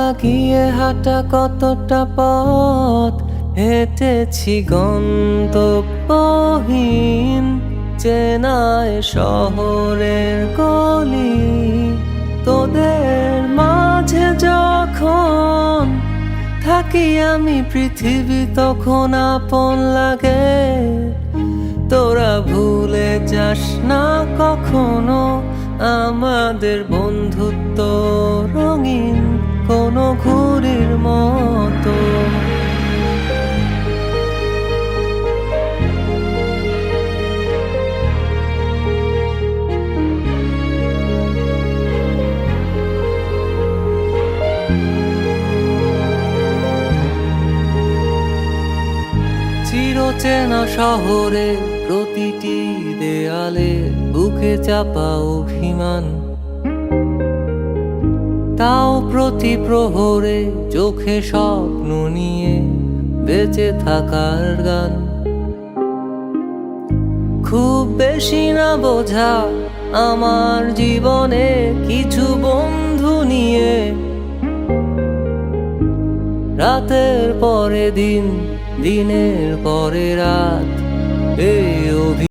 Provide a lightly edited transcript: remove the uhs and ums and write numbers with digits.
লাগিয়ে হাঁটা কতটা পথ হেঁটেছি গন্তব্যহীন চেনায় শহরের গলি। তোদের মাঝে যখন থাকি আমি পৃথিবী তখন আপন লাগে। তোরা ভুলে যাস না কখনো আমাদের বন্ধুত্ব রঙিন কোনো ঘুড়ির মতো। চিরচেনা শহরে প্রতিটি দেয়ালে বুকে চাপা অভিমান, তাও প্রতি প্রহরে চোখে স্বপ্ন নিয়ে বেঁচে থাকার গান। খুব বেশি না বোঝা আমার জীবনে কিছু বন্ধু নিয়ে রাতের পরে দিন, দিনের পরে রাত এই